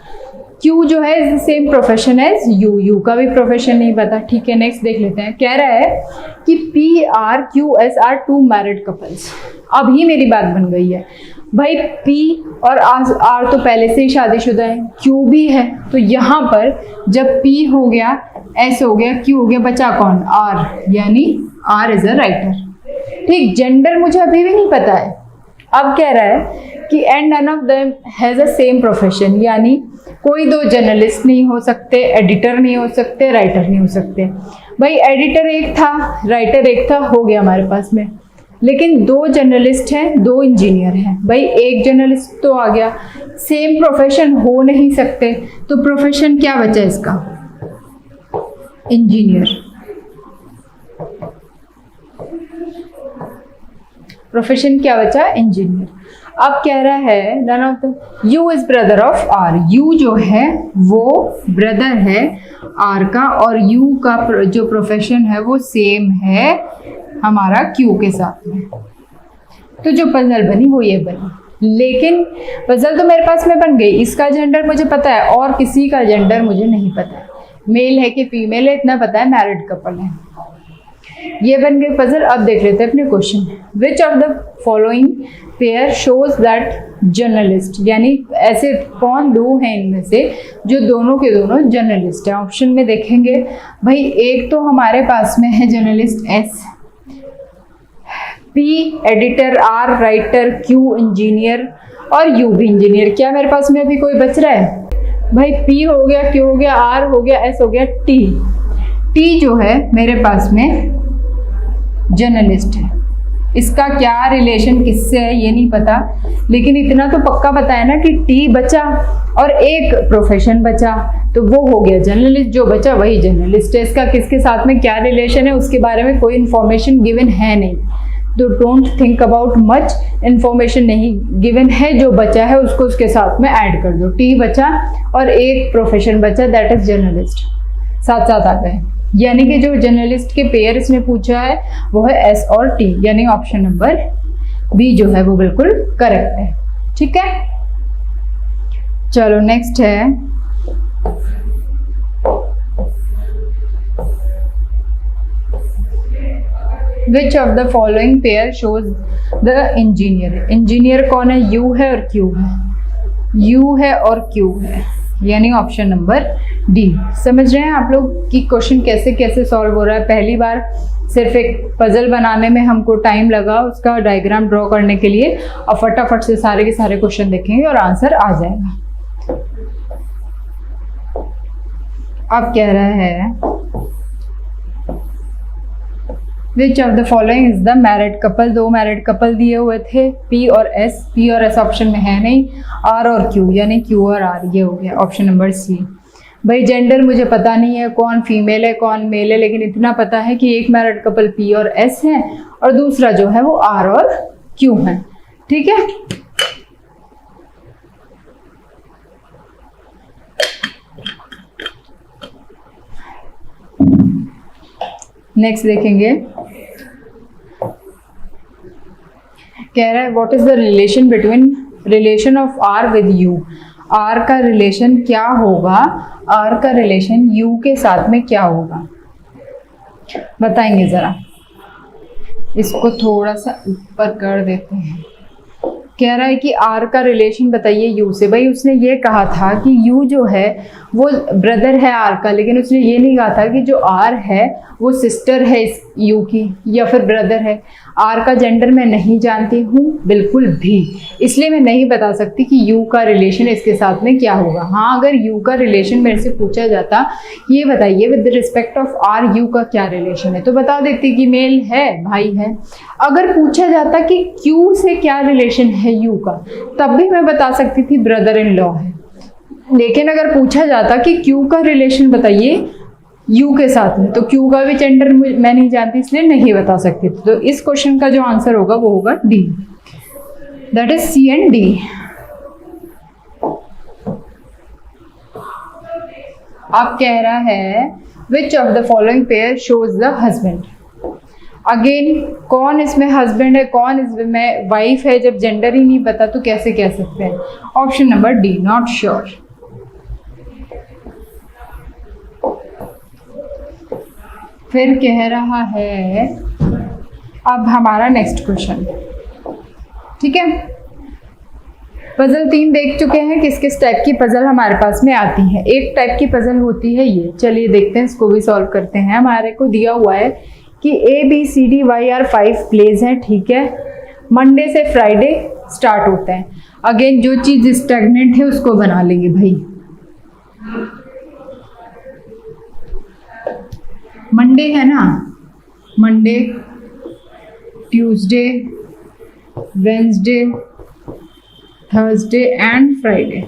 क्यू जो है is the same profession as U, U का भी प्रोफेशन नहीं पता। ठीक है, नेक्स्ट देख लेते हैं। कह रहा है कि P R Q S are two married couples. अब ही मेरी बात बन गई है भाई, पी और आर तो पहले से ही शादीशुदा है, क्यू भी है, तो यहाँ पर जब पी हो गया, एस हो गया, क्यू हो गया, बचा कौन? आर, यानी आर इज अ राइटर। ठीक, जेंडर मुझे अभी भी नहीं पता है। अब कह रहा है कि and none of them has a same profession, यानी कोई दो जर्नलिस्ट नहीं हो सकते, एडिटर नहीं हो सकते, राइटर नहीं हो सकते। भाई एडिटर एक था, राइटर एक था, हो गया हमारे पास में, लेकिन दो जर्नलिस्ट हैं, दो इंजीनियर हैं। भाई एक जर्नलिस्ट तो आ गया, सेम प्रोफेशन हो नहीं सकते, तो प्रोफेशन क्या बचा इसका? इंजीनियर। प्रोफेशन क्या बचा? इंजीनियर। अब कह रहा है none of the U is brother of R, U जो है वो ब्रदर है आर का, और यू का जो प्रोफेशन है वो सेम है हमारा क्यू के साथ में। तो जो पजल बनी वो ये बनी, लेकिन पजल तो मेरे पास में बन गई, इसका जेंडर मुझे पता है और किसी का जेंडर मुझे नहीं पता है, मेल है कि फीमेल है इतना पता है, मैरिड कपल है। ये बन गई पजल। अब देख लेते हैं अपने question. Which of the following pair shows that journalist, यानी ऐसे कौन दो हैं इनमें से जो दोनों के दोनों जर्नलिस्ट हैं। ऑप्शन में देखेंगे भाई, एक तो हमारे पास में है journalist S, P editor, R writer, Q engineer और यू भी इंजीनियर। क्या मेरे पास में अभी कोई बच रहा है? भाई पी हो गया, क्यू हो गया, आर हो गया, एस हो गया, टी। टी जो है मेरे पास में जर्नलिस्ट है, इसका क्या रिलेशन किससे है ये नहीं पता, लेकिन इतना तो पक्का पता है ना कि टी बचा और एक प्रोफेशन बचा, तो वो हो गया जर्नलिस्ट, जो बचा वही जर्नलिस्ट है। इसका किसके साथ में क्या रिलेशन है उसके बारे में कोई इन्फॉर्मेशन गिवन है नहीं, तो don't think about much, information नहीं गिवन है, जो बचा है उसको उसके साथ में ऐड कर दो। टी बचा और एक प्रोफेशन बचा, दैट इज जर्नलिस्ट, साथ साथ आ गए। यानी कि जो जर्नलिस्ट के पेयर इसने पूछा है वो है एस और टी, यानी ऑप्शन नंबर बी जो है वो बिल्कुल करेक्ट है। ठीक है, चलो नेक्स्ट है which of the following pair shows the engineer. Engineer कौन है? यू है और क्यू है, यू है और क्यू है, यानी ऑप्शन नंबर डी। समझ रहे हैं आप लोग कि क्वेश्चन कैसे कैसे सॉल्व हो रहा है? पहली बार सिर्फ एक पजल बनाने में हमको टाइम लगा, उसका डायग्राम ड्रॉ करने के लिए, और फटाफट से सारे के सारे क्वेश्चन देखेंगे और आंसर आ जाएगा। अब कह रहा है which of the following is the married couple. दो मैरिड कपल दिए हुए थे, पी और एस, पी और एस ऑप्शन में है नहीं, आर और क्यू, यानी क्यू और आर, ये हो गया ऑप्शन नंबर सी। भाई जेंडर मुझे पता नहीं है, कौन फीमेल है कौन मेल है, लेकिन इतना पता है कि एक मैरिड कपल पी और एस है और दूसरा जो है वो आर और क्यू है। ठीक है, नेक्स्ट देखेंगे। कह रहा है what is the relation between relation of R with U. R का रिलेशन क्या होगा, आर का रिलेशन यू के साथ में क्या होगा, बताएंगे जरा। इसको थोड़ा सा ऊपर कर देते हैं। कह रहा है कि आर का रिलेशन बताइए यू से। भाई उसने ये कहा था कि यू जो है वो ब्रदर है आर का, लेकिन उसने ये नहीं कहा था कि जो आर है वो सिस्टर है इस यू की या फिर ब्रदर है। आर का जेंडर मैं नहीं जानती हूँ बिल्कुल भी, इसलिए मैं नहीं बता सकती कि यू का रिलेशन इसके साथ में क्या होगा। हाँ, अगर यू का रिलेशन मेरे से पूछा जाता ये बताइए with respect of R U का क्या रिलेशन है, तो बता देती कि मेल है, भाई है। अगर पूछा जाता कि क्यू से क्या रिलेशन है यू का, तब भी मैं बता सकती थी ब्रदर इन लॉ है। लेकिन अगर पूछा जाता कि क्यू का रिलेशन बताइए यू के साथ में, तो क्यू का भी जेंडर मैं नहीं जानती, इसलिए नहीं बता सकती। तो इस क्वेश्चन का जो आंसर होगा वो होगा D, that is C and D. अब कह रहा है which of the following pair shows the husband. Again कौन इसमें हस्बैंड है, कौन इसमें वाइफ है, जब जेंडर ही नहीं पता तो कैसे कह सकते हैं। Option number D, not sure. फिर कह रहा है, अब हमारा नेक्स्ट क्वेश्चन, ठीक है। पजल 3 देख चुके हैं, किस किस टाइप की पजल हमारे पास में आती है। एक टाइप की पजल होती है ये, चलिए देखते हैं, इसको भी सॉल्व करते हैं। हमारे को दिया हुआ है कि ABCDY 5 प्लेज हैं, ठीक है। मंडे से फ्राइडे स्टार्ट होता है। अगेन जो चीज स्टैग्नेंट है उसको बना लेंगे भाई। मंडे है ना, Monday, Tuesday, Wednesday, Thursday and Friday,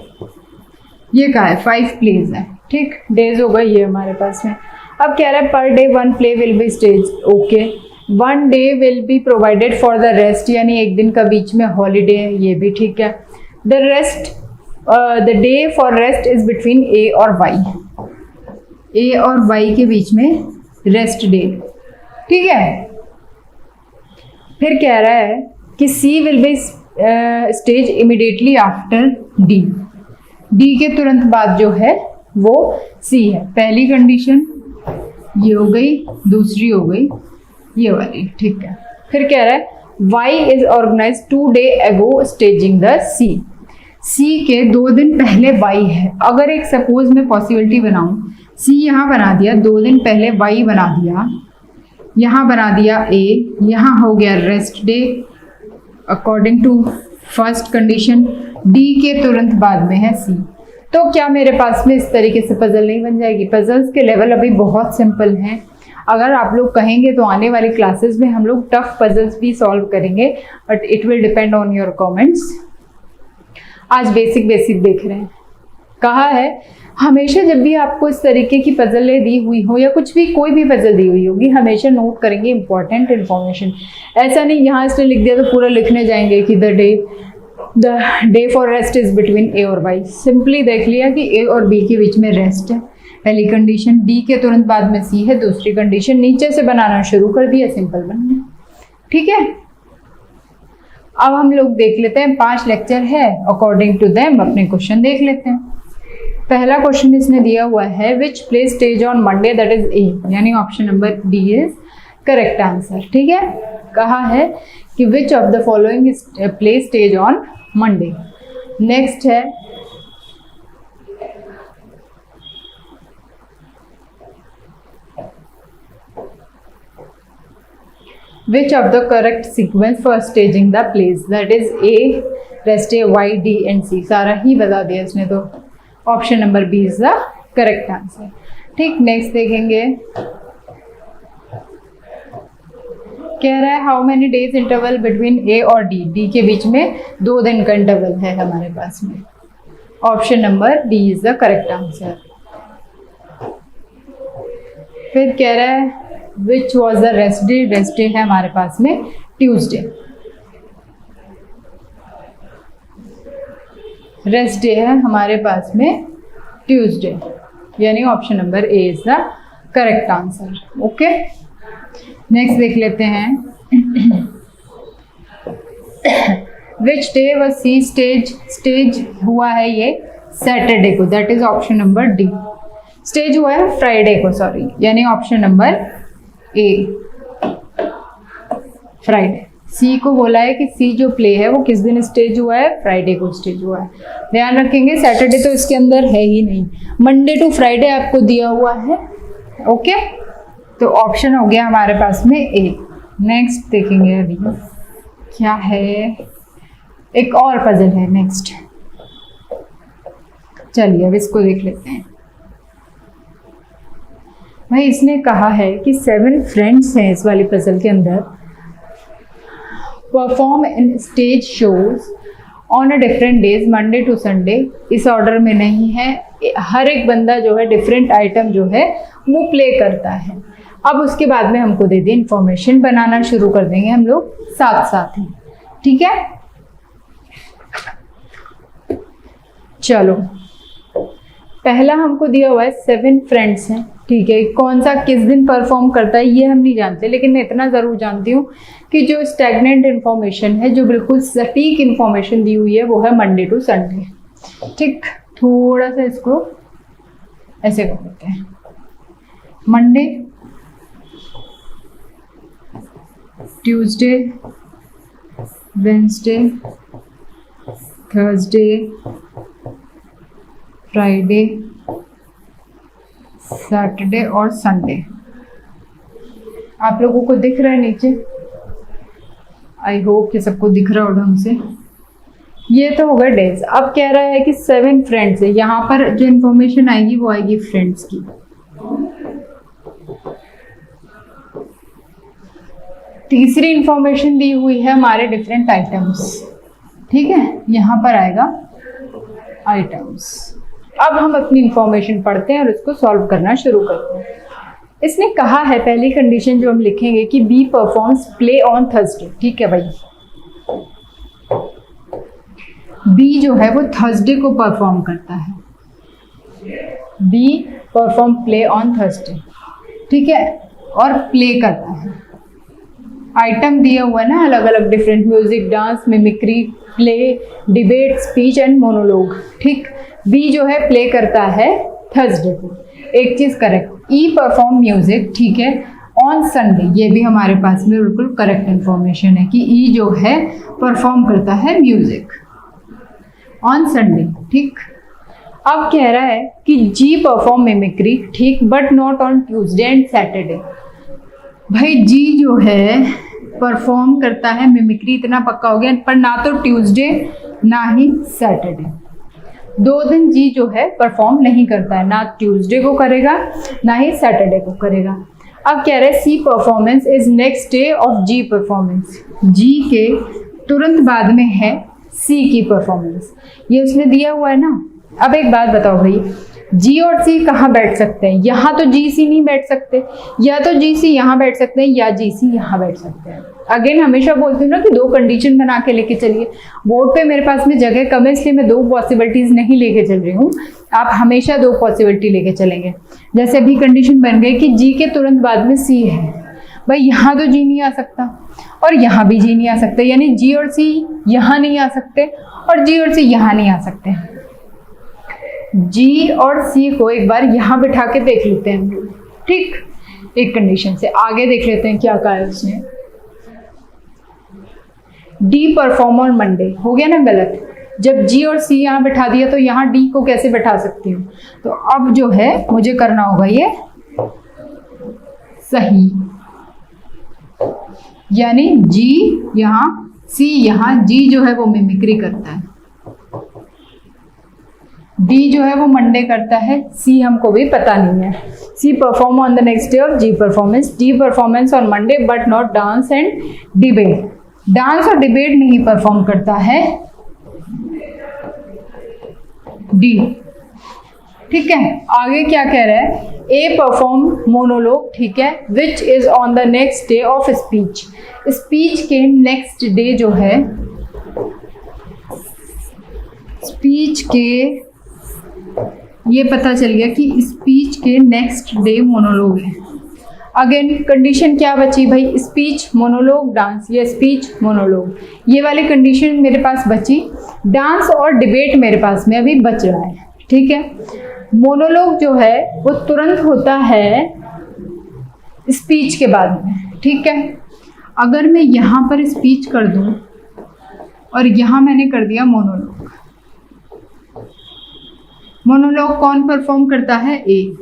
ये क्या है, 5 प्लेज है, ठीक। डेज हो गए ये हमारे पास में। अब कह रहा है per day 1 play will be stage, okay. 1 day will be provided for the rest, यानी एक दिन का बीच में हॉलीडे है, ये भी ठीक है। The rest, the day for rest is between A और वाई, ए और वाई के बीच में रेस्ट डे, ठीक है। फिर कह रहा है कि C will be stage immediately after D, D के तुरंत बाद जो है वो सी है। पहली कंडीशन ये हो गई, दूसरी हो गई ये वाली, ठीक है। फिर कह रहा है वाई इज ऑर्गेनाइज 2 डे एगो स्टेजिंग द सी, सी के 2 दिन पहले वाई है। अगर एक सपोज मैं पॉसिबिलिटी बनाऊं, सी यहाँ बना दिया, 2 दिन पहले वाई बना दिया, यहाँ बना दिया ए, यहाँ हो गया rest day according to first condition, D के तुरंत बाद में है सी। तो क्या मेरे पास में इस तरीके से पजल नहीं बन जाएगी? पजल्स के लेवल अभी बहुत सिंपल हैं। अगर आप लोग कहेंगे तो आने वाली क्लासेस में हम लोग टफ पजल्स भी सॉल्व करेंगे, but it will depend on your comments. आज बेसिक बेसिक देख रहे हैं। कहा है हमेशा जब भी आपको इस तरीके की पजलें दी हुई हो या कुछ भी कोई भी पजल दी हुई होगी, हमेशा नोट करेंगे इंपॉर्टेंट इन्फॉर्मेशन। ऐसा नहीं यहाँ इसने लिख दिया तो पूरा लिखने जाएंगे कि the day for rest is between A और वाई। सिंपली देख लिया कि ए और बी के बीच में रेस्ट है, पहली कंडीशन। डी के तुरंत बाद में सी है, दूसरी कंडीशन। नीचे से बनाना शुरू कर दिया, सिंपल बन गया, ठीक है। अब हम लोग देख लेते हैं, 5 लेक्चर है, अकॉर्डिंग टू देम अपने क्वेश्चन देख लेते हैं। पहला क्वेश्चन इसने दिया हुआ है which play stage on Monday, that is A, यानी option number D is correct answer, ठीक है। कहा है कि which of the following play stage on Monday. Next है which of the correct sequence for staging the plays, that is A, rest A, Y, D and C। सारा ही बता दिया इसने, तो option number B is the correct answer, ठीक। नेक्स्ट देखेंगे, कह रहा है how many days interval between A और डी, डी के बीच में 2 दिन का इंटरवल है हमारे पास में। Option number D is the correct answer. फिर कह रहा है which was the rest day, rest day है हमारे पास में ट्यूसडे, रेस्ट डे है हमारे पास में ट्यूसडे, यानी option number A is the correct answer, okay. Next देख लेते हैं which day was C stage, stage हुआ है ये सैटरडे को, that is option number D. Stage हुआ है फ्राइडे को, सॉरी, यानी option number A Friday. C को बोला है कि सी जो प्ले है वो किस दिन स्टेज हुआ है, फ्राइडे को स्टेज हुआ है। ध्यान रखेंगे सैटरडे तो इसके अंदर है ही नहीं, मंडे टू फ्राइडे आपको दिया हुआ है, ओके। तो ऑप्शन हो गया हमारे पास में ए। नेक्स्ट देखेंगे अभी क्या है, एक और पजल है नेक्स्ट, चलिए अब इसको देख लेते हैं। भाई इसने कहा है कि 7 फ्रेंड्स हैं इस वाली पजल के अंदर, perform in stage shows on a different days Monday to Sunday. इस ऑर्डर में नहीं है, हर एक बंदा जो है डिफरेंट आइटम जो है वो प्ले करता है। अब उसके बाद में हमको दे दी इंफॉर्मेशन, बनाना शुरू कर देंगे हम लोग साथ साथ ही, ठीक है। चलो पहला हमको दिया हुआ है 7 फ्रेंड्स हैं, ठीक है। कौन सा किस दिन परफॉर्म करता है ये हम नहीं जानते, लेकिन मैं इतना ज़रूर जानती हूँ कि जो स्टैग्नेंट इन्फॉर्मेशन है, जो बिल्कुल सटीक इन्फॉर्मेशन दी हुई है, वो है मंडे टू संडे, ठीक। थोड़ा सा इसको ऐसे कर देते हैं, Monday, Tuesday, Wednesday, Thursday, Friday, Saturday और संडे। आप लोगों को दिख रहा है नीचे? आई होप कि सबको दिख रहा हो ढंग से। ये तो होगा डेज। अब कह रहा है कि 7 फ्रेंड्स है, यहाँ पर जो इंफॉर्मेशन आएगी वो आएगी फ्रेंड्स की। तीसरी इंफॉर्मेशन दी हुई है हमारे डिफरेंट आइटम्स, ठीक है। यहाँ पर आएगा आइटम्स। अब हम अपनी इंफॉर्मेशन पढ़ते हैं और इसको सॉल्व करना शुरू करते हैं। इसने कहा है, पहली कंडीशन जो हम लिखेंगे कि B performs play on Thursday, ठीक है भाई। बी जो है वो थर्सडे को परफॉर्म करता है, be perform play on Thursday, ठीक है, और प्ले करता है। आइटम दिया हुआ है ना अलग अलग, different, music, dance, mimicry, play, debate, speech and monologue, ठीक। बी जो है प्ले करता है थर्सडे को, एक चीज करेक्ट। ई परफॉर्म म्यूजिक, ठीक है, ऑन संडे, ये भी हमारे पास में बिल्कुल करेक्ट इन्फॉर्मेशन है कि ई जो है परफॉर्म करता है म्यूजिक ऑन संडे, ठीक। अब कह रहा है कि जी परफॉर्म मिमिक्री, ठीक, but not on Tuesday and Saturday. भाई जी जो है परफॉर्म करता है मिमिक्री, इतना पक्का हो गया, पर ना तो ट्यूसडे ना ही सैटरडे, 2 दिन जी जो है परफॉर्म नहीं करता है, ना ट्यूसडे को करेगा ना ही सैटरडे को करेगा। अब कह रहे हैं C performance is next day of G performance, G के तुरंत बाद में है सी की परफॉर्मेंस, ये उसने दिया हुआ है ना। अब एक बात बताओ भाई, जी और सी कहाँ बैठ सकते हैं? यहाँ तो जी सी नहीं बैठ सकते, या तो जी सी यहाँ बैठ सकते हैं या जी सी यहाँ बैठ सकते हैं। अगेन हमेशा बोलती हूँ ना कि 2 कंडीशन बना के लेके चलिए। बोर्ड पे मेरे पास में जगह कम है, इसलिए मैं 2 पॉसिबिलिटीज नहीं लेके चल रही हूँ। आप हमेशा 2 पॉसिबिलिटी लेके चलेंगे। जैसे अभी कंडीशन बन गई कि जी के तुरंत बाद में सी है, भाई यहाँ तो जी नहीं आ सकता और यहाँ भी जी नहीं आ सकते, यानी जी और सी यहाँ नहीं आ सकते और जी और सी यहाँ नहीं आ सकते। जी और सी को एक बार यहाँ बिठा के देख लेते हैं, ठीक। एक कंडीशन से आगे देख लेते हैं क्या कहा है उसने। डी परफॉर्म ऑन मंडे, हो गया ना गलत। जब जी और सी यहाँ बिठा दिया तो यहाँ डी को कैसे बिठा सकती हूँ? तो अब जो है मुझे करना होगा ये सही, यानी जी यहाँ, सी यहाँ, जी जो है वो मिमिक्री करता है, डी जो है वो मंडे करता है, सी हमको भी पता नहीं है। C perform on the next day of G performance, D performance on Monday but not dance and debate, dance और डिबेट नहीं परफॉर्म करता है डी, ठीक है। आगे क्या कह रहा है? ए परफॉर्म मोनोलॉग, ठीक है, विच is on the next day of speech, speech के नेक्स्ट डे जो है, स्पीच के, ये पता चल गया कि स्पीच के नेक्स्ट डे मोनोलॉग है। अगेन कंडीशन क्या बची भाई? स्पीच, मोनोलॉग, डांस, या स्पीच, मोनोलॉग, ये वाली कंडीशन मेरे पास बची। डांस और डिबेट मेरे पास में अभी बच रहा है, ठीक है। मोनोलॉग जो है वो तुरंत होता है स्पीच के बाद में, ठीक है। अगर मैं यहाँ पर स्पीच कर दूं और यहाँ मैंने कर दिया मोनोलॉग, मोनोलॉग कौन परफॉर्म करता है? ए।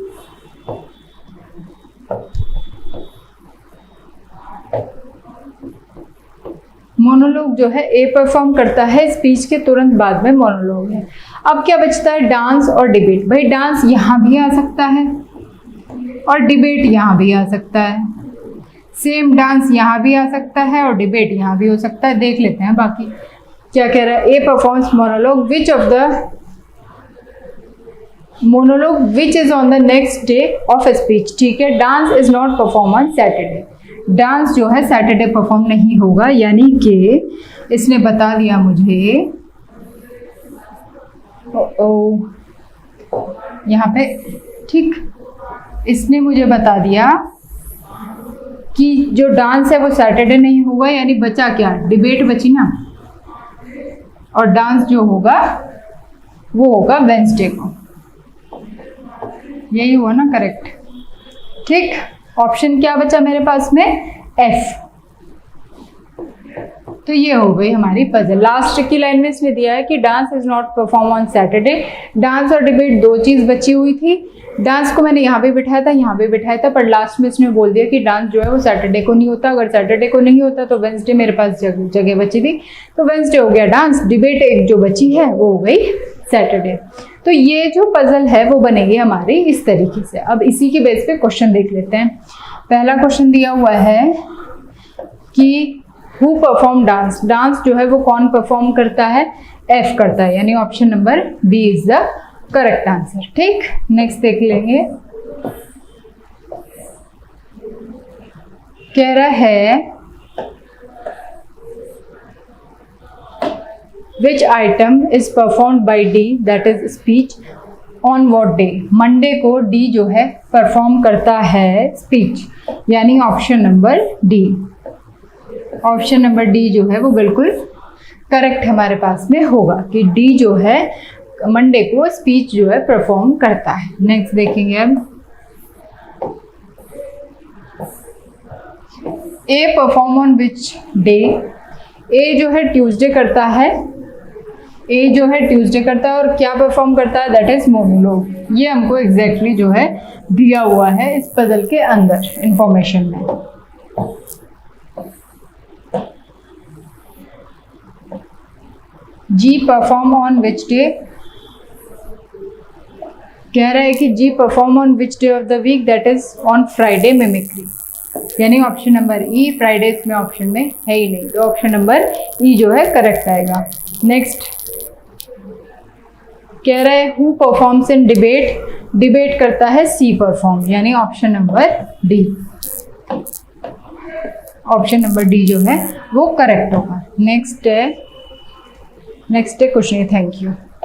मोनोलॉग जो है ए परफॉर्म करता है, स्पीच के तुरंत बाद में मोनोलॉग है। अब क्या बचता है? डांस और डिबेट। भाई डांस यहाँ भी आ सकता है और डिबेट यहाँ भी आ सकता है, सेम डांस यहाँ भी आ सकता है और डिबेट यहाँ भी हो सकता है। देख लेते हैं बाकी क्या कह रहा है। A performs monologue which of the monologue which is on the next day of speech, ठीक है। Dance is not perform on Saturday, dance जो है सैटरडे परफॉर्म नहीं होगा, यानी कि इसने बता दिया मुझे यहाँ पे, ठीक। इसने मुझे बता दिया कि जो डांस है वो सैटरडे नहीं होगा, यानी बचा क्या, डिबेट बची ना, और डांस जो होगा वो होगा वेंसडे को। यही हुआ ना करेक्ट, ठीक। ऑप्शन क्या बचा मेरे पास में, एफ। तो ये हो गई हमारी पजल। लास्ट की लाइन में इसमें दिया है कि dance is not perform on Saturday. Dance और डिबेट दो चीज बची हुई थी। डांस को मैंने यहाँ पे बिठाया था, यहाँ पे बिठाया था, पर लास्ट में इसने बोल दिया कि डांस जो है वो सैटरडे को नहीं होता। अगर सैटरडे को नहीं होता तो वेंसडे मेरे पास जगह बची थी, तो वेंसडे हो गया डांस, डिबेट एक जो बची है वो हो गई सैटरडे। तो ये जो पजल है वो बनेगी हमारी इस तरीके से। अब इसी के बेस पे क्वेश्चन देख लेते हैं। पहला क्वेश्चन दिया हुआ है कि हु परफॉर्म डांस, डांस जो है वो कौन परफॉर्म करता है, एफ करता है, यानी option number B is the correct answer, ठीक। नेक्स्ट देख लेंगे। कह रहा है which item is performed by D that is speech on what day. Monday को डी जो है परफॉर्म करता है स्पीच, यानी option number D. Option number D जो है वो बिल्कुल करेक्ट हमारे पास में होगा कि डी जो है मंडे को स्पीच जो है परफॉर्म करता है। नेक्स्ट देखेंगे अब, ए परफॉर्म ऑन विच डे। ए जो है ट्यूसडे करता है, ए जो है ट्यूसडे करता है और क्या परफॉर्म करता है, दैट इज मोनोलॉग। ये हमको एग्जैक्टली जो है दिया हुआ है इस पजल के अंदर इंफॉर्मेशन में। G perform on which day, कह रहा है कि G perform on which day of the week, that is on Friday mimicry, यानी ऑप्शन नंबर ई। फ्राइडे इसमें ऑप्शन में है ही नहीं, तो ऑप्शन नंबर ई जो है करेक्ट आएगा। नेक्स्ट कह रहा है who performs in debate, debate करता है सी परफॉर्म, यानी option number D. Option number D जो है वो करेक्ट होगा। नेक्स्ट है क्वेश्चन। Thank you.